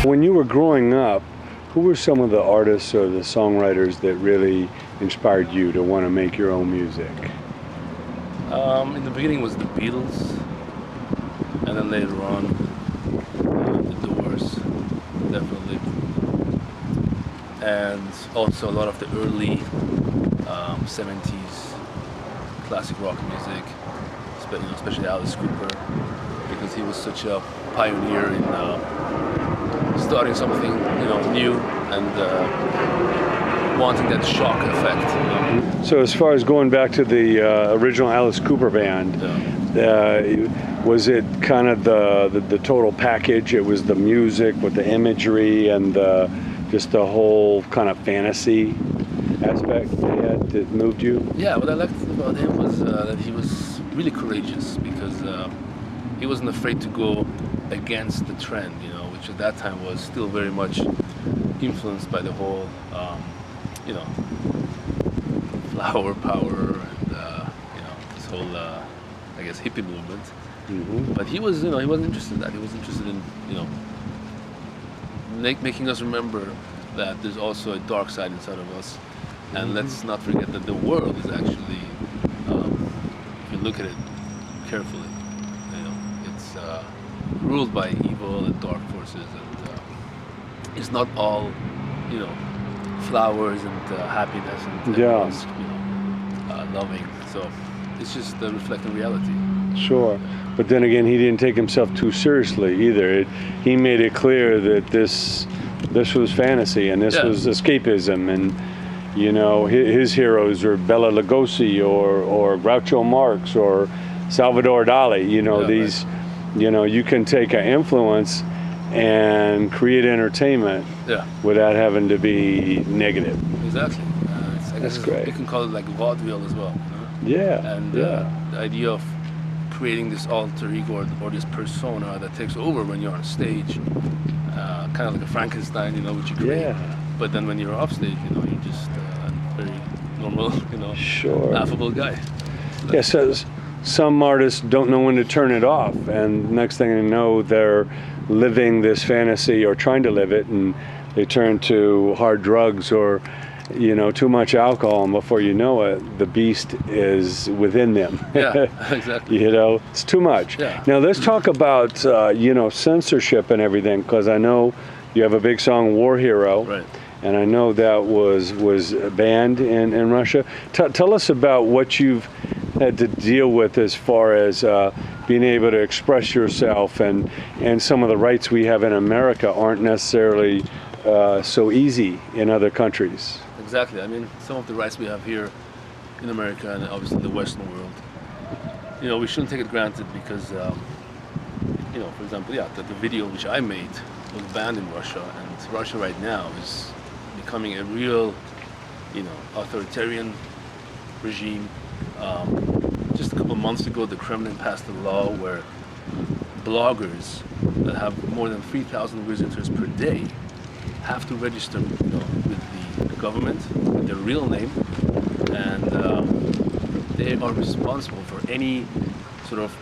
When you were growing up, who were some of the artists or the songwriters that really inspired you to want to make your own music? In the beginning was the Beatles, and then later on the Doors, definitely, and also a lot of the early 70s classic rock music, especially Alice Cooper, because he was such a pioneer in starting something new and wanting that shock effect. So as far as going back to the original Alice Cooper band, was it kind of the total package? It was the music with the imagery and just the whole kind of fantasy aspect that moved you? Yeah, what I liked about him was that he was really courageous, because he wasn't afraid to go against the trend, which at that time was still very much influenced by the whole, flower power and this whole, I guess, hippie movement. Mm-hmm. But he was, he wasn't interested in that. He was interested in, making us remember that there's also a dark side inside of us, and Mm-hmm. let's not forget that the world is actually, if you look at it carefully, it's ruled by evil and dark forces, and it's not all, flowers and happiness and everyone's, loving. So it's just reflecting reality. Sure. But then again, he didn't take himself too seriously either. He made it clear that this was fantasy and this was escapism, and his heroes are Bela Lugosi or Groucho Marx or Salvador Dali. These, right. You can take an influence and create entertainment without having to be negative. Exactly. I guess great. You can call it like vaudeville as well. Yeah. And the idea of creating this alter ego or this persona that takes over when you're on stage, kind of like a Frankenstein, which you create. Yeah. But then when you're off stage, you're just a very normal, Sure. affable guy. So some artists don't know when to turn it off, and next thing they know, they're living this fantasy or trying to live it, and they turn to hard drugs or too much alcohol, and before you know it, the beast is within them. Yeah, exactly. It's too much. Yeah. Now let's talk about censorship and everything, because I know you have a big song, War Hero. Right. And I know that was banned in Russia. Tell us about what you've had to deal with as far as being able to express yourself, and some of the rights we have in America aren't necessarily so easy in other countries. Exactly. I mean, some of the rights we have here in America and obviously in the Western world, we shouldn't take it granted, because, for example, the video which I made was banned in Russia, and Russia right now is becoming a real, authoritarian regime. Just a couple of months ago, the Kremlin passed a law where bloggers that have more than 3,000 visitors per day have to register, with the government, with their real name, and they are responsible for any sort of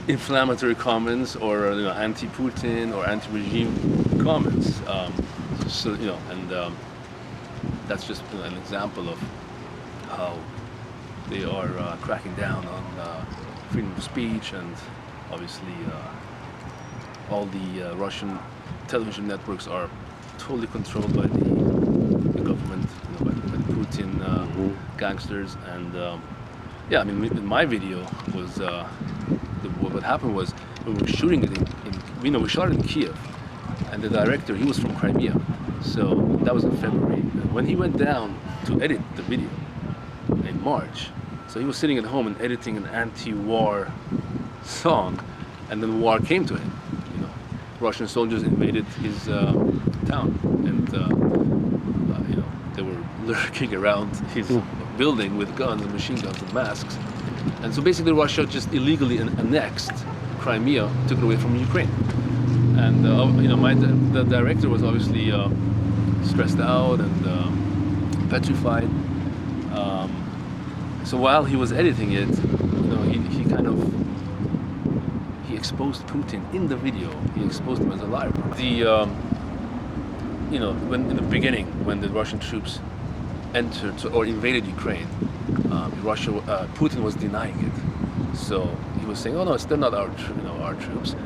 inflammatory comments or anti-Putin or anti-regime comments. That's just an example of how they are cracking down on freedom of speech, and obviously all the Russian television networks are totally controlled by the government, by the Putin gangsters. And I mean, in my video was what happened was, when we were shooting it we shot it in Kiev, and the director, he was from Crimea, so that was in February. And when he went down to edit the video in March, so he was sitting at home and editing an anti-war song, and then war came to him. Russian soldiers invaded his town, and they were lurking around his building with guns and machine guns and masks. And so basically Russia just illegally annexed Crimea, took it away from Ukraine. And the director was obviously stressed out and petrified. So while he was editing it, he exposed Putin in the video. He exposed him as a liar. When in the beginning, when the Russian troops entered or invaded Ukraine, Putin was denying it. So he was saying, "Oh no, it's still not our troops."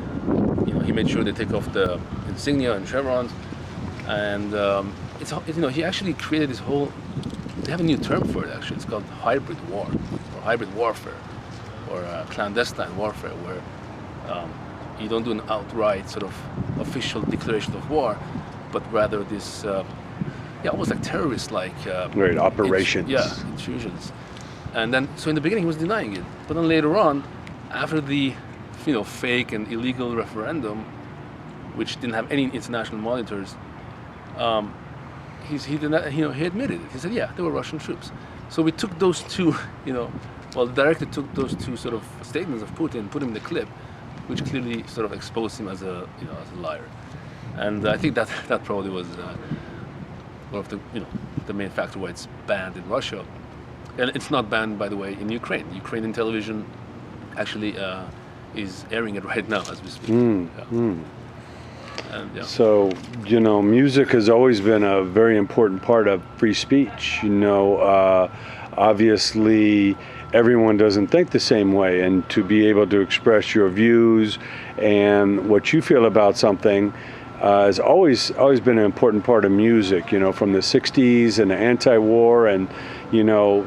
He made sure they take off the insignia and chevrons, and he actually created this whole. They have a new term for it actually. It's called hybrid war, or hybrid warfare, or clandestine warfare, where you don't do an outright sort of official declaration of war, but rather this, almost like terrorist-like right, operations. Intrusions. And then, so in the beginning he was denying it, but then later on, after the, fake and illegal referendum, which didn't have any international monitors, he admitted it. He said, yeah, they were Russian troops. So we took those two, the director took those two sort of statements of Putin, put him in the clip, which clearly sort of exposed him as a liar. And I think that probably was one of the main factor why it's banned in Russia. And it's not banned, by the way, in Ukraine. Ukrainian television actually is airing it right now as we speak. So, music has always been a very important part of free speech. Obviously, everyone doesn't think the same way, and to be able to express your views and what you feel about something has always been an important part of music. From the '60s and the anti-war and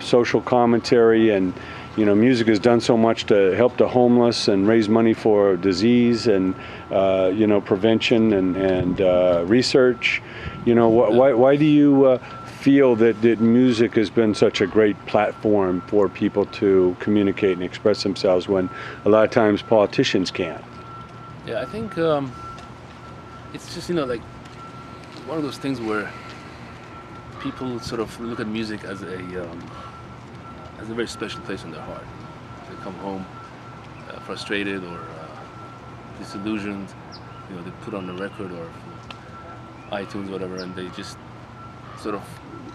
social commentary, and music has done so much to help the homeless and raise money for disease and prevention and research. Why do you feel that music has been such a great platform for people to communicate and express themselves when a lot of times politicians can't? Yeah, I think it's just like one of those things where people sort of look at music as a very special place in their heart. They come home frustrated or disillusioned, they put on a record or iTunes, whatever, and they just sort of,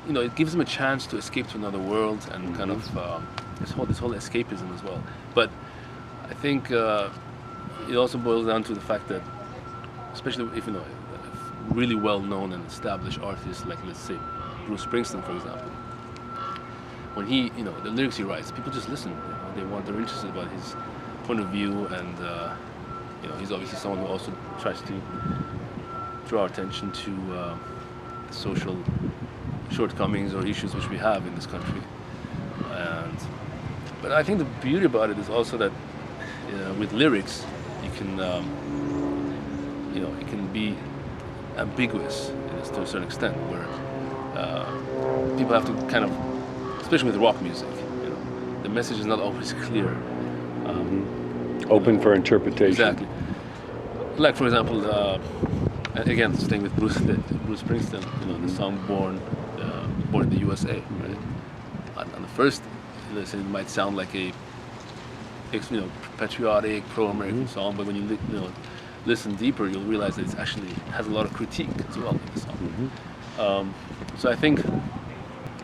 it gives them a chance to escape to another world and kind of this whole escapism as well. But I think it also boils down to the fact that, especially if really well-known and established artists like, let's say, Bruce Springsteen, for example, when he, the lyrics he writes, people just listen. They're interested about his point of view, and he's obviously someone who also tries to draw attention to the social shortcomings or issues which we have in this country. But I think the beauty about it is also that with lyrics, you can, it can be ambiguous to a certain extent, where people have to kind of, especially with rock music, the message is not always clear. Open for interpretation. Exactly. Like, for example, again, staying with Bruce Springsteen, the song "Born in the USA." Right? On the first listen, it might sound like a patriotic, pro-American song, but when you listen deeper, you'll realize that it actually has a lot of critique as well in the song. So I think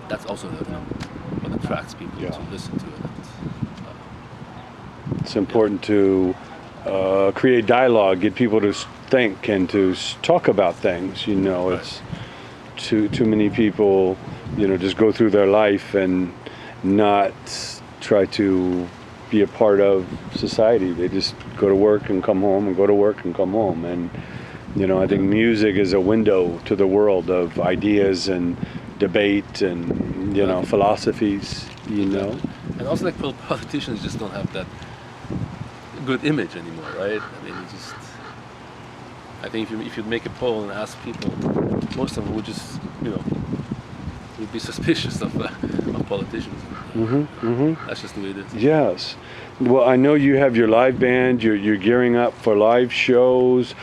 that's also what attracts people to listen to it. It's important to create dialogue, get people to think and to talk about things. It's too many people, just go through their life and not try to be a part of society. They just go to work and come home and go to work and come home. And I think music is a window to the world of ideas and debate and philosophies. And also, like, politicians just don't have that good image anymore, right? I mean, I think if you make a poll and ask people, most of them would just would be suspicious of politicians. That's just the way it is. Yes. Well, I know you have your live band. You're gearing up for live shows.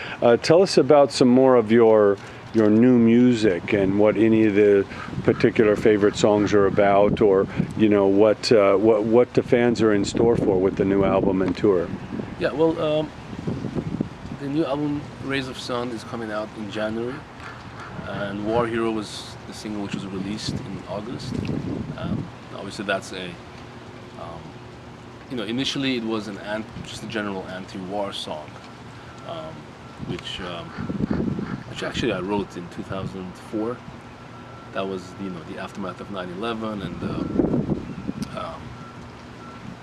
Tell us about some more of your new music and what any of the particular favorite songs are about, or what the fans are in store for with the new album and tour. Yeah. Well, the new album "Rays of Sun" is coming out in January, and "War Hero" was the single which was released in August. Obviously, that's initially it was just a general anti-war song, which actually I wrote in 2004. That was the aftermath of 9/11 and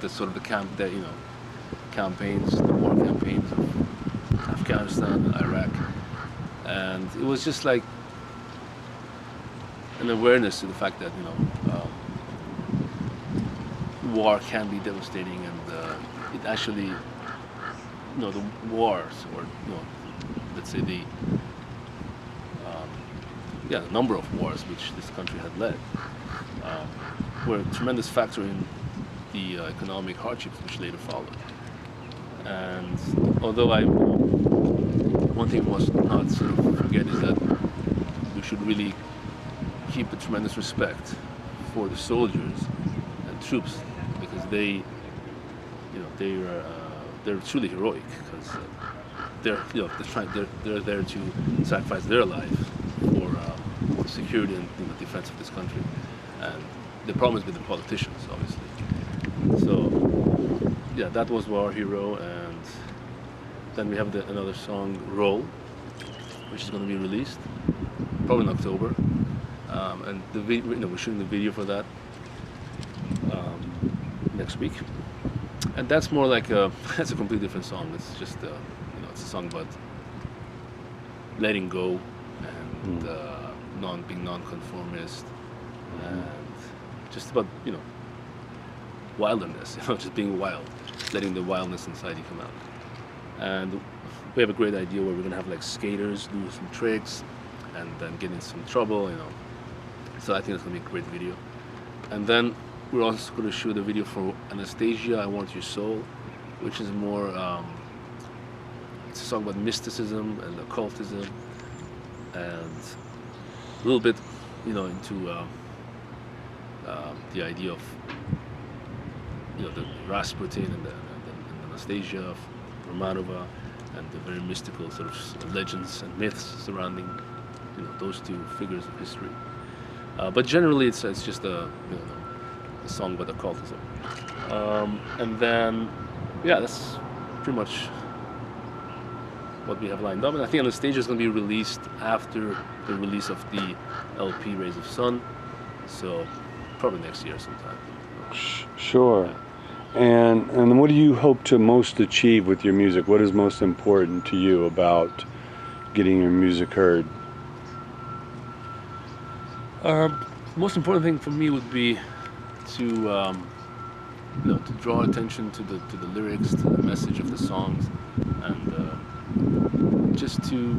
the sort of the campaigns, the war campaigns of Afghanistan and Iraq, and it was just like an awareness to the fact that war can be devastating, and it actually, the wars, or let's say the number of wars which this country had led, were a tremendous factor in the economic hardships which later followed. And although one thing we must not sort of forget is that we should really keep a tremendous respect for the soldiers and troops, because they're truly heroic, because they're there to sacrifice their life for security and defense of this country. And the problem is with the politicians, obviously. So yeah, that was War Hero, and then we have another song, Roll, which is going to be released probably in October, and we're shooting the video for that next week. And that's more like that's a completely different song. It's just it's a song about letting go and being non-conformist, and just about wilderness, just being wild, letting the wildness inside you come out. And we have a great idea where we're gonna have like skaters do some tricks and then get in some trouble, So I think it's gonna be a great video. And then we're also gonna shoot a video for Anastasia, I Want Your Soul, which is more, it's a song about mysticism and occultism, and a little bit, into the idea of, the Rasputin and the Anastasia of Romanova, and the very mystical sort of legends and myths surrounding, those two figures of history. But generally, it's just a song about occultism. And then, that's pretty much what we have lined up. And I think Anastasia is going to be released after the release of the LP Rays of Sun, so probably next year sometime. Sure. Yeah. And what do you hope to most achieve with your music? What is most important to you about getting your music heard? Most important thing for me would be to to draw attention to the lyrics, to the message of the songs, and just to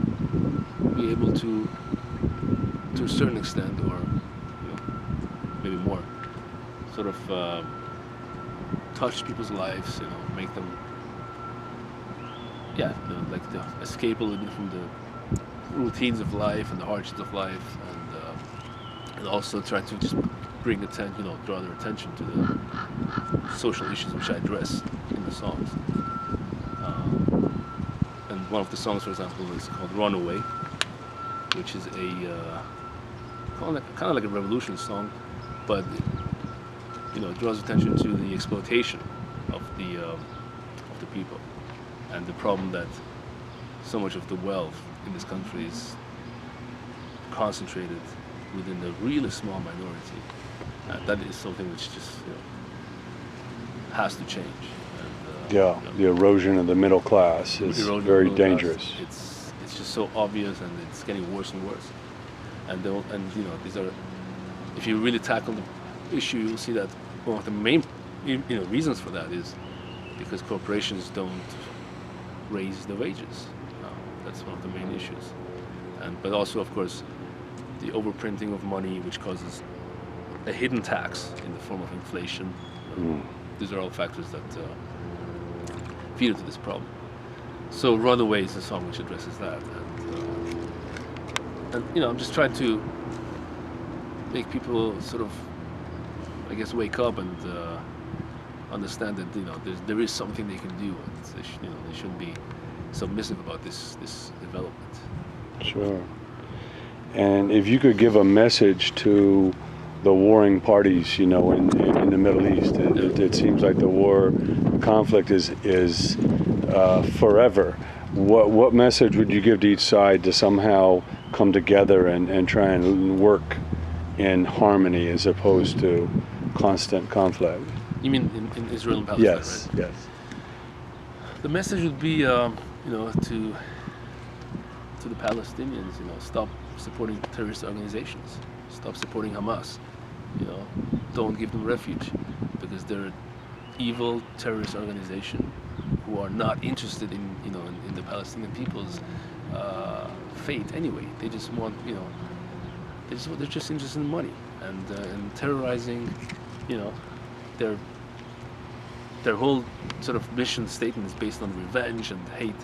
be able to a certain extent, or maybe more, sort of touch people's lives, make them like escape a little bit from the routines of life and the hardships of life, and also try to just bring attention, draw their attention to the social issues which I address in the songs. And one of the songs, for example, is called Runaway, which is kind of like a revolution song, but it draws attention to the exploitation of the people, and the problem that so much of the wealth in this country is concentrated within a really small minority. And that is something which just has to change. And, the erosion of the middle class is very dangerous. It's just so obvious, and it's getting worse and worse. And these are, if you really tackle the issue, you'll see that one of the main reasons for that is because corporations don't raise the wages. That's one of the main issues. But also, of course, the overprinting of money, which causes a hidden tax in the form of inflation. These are all factors that feed into this problem. So Runaway is a song which addresses that, and I'm just trying to make people sort of, I guess, wake up and understand that there is something they can do, and they shouldn't be submissive about this development. Sure. And if you could give a message to the warring parties, you know, in the Middle East. It seems like the war conflict is forever. What message would you give to each side to somehow come together and try and work in harmony as opposed to constant conflict? You mean in Israel and Palestine, Yes, right? yes. The message would be, you know, to the Palestinians, you know, stop supporting terrorist organizations, stop supporting Hamas, you know, don't give them refuge, because they're an evil terrorist organization who are not interested in, you know, in the Palestinian people's fate anyway. They just want, you know, they're just interested in money and terrorizing, you know, their whole sort of mission statement is based on revenge and hate.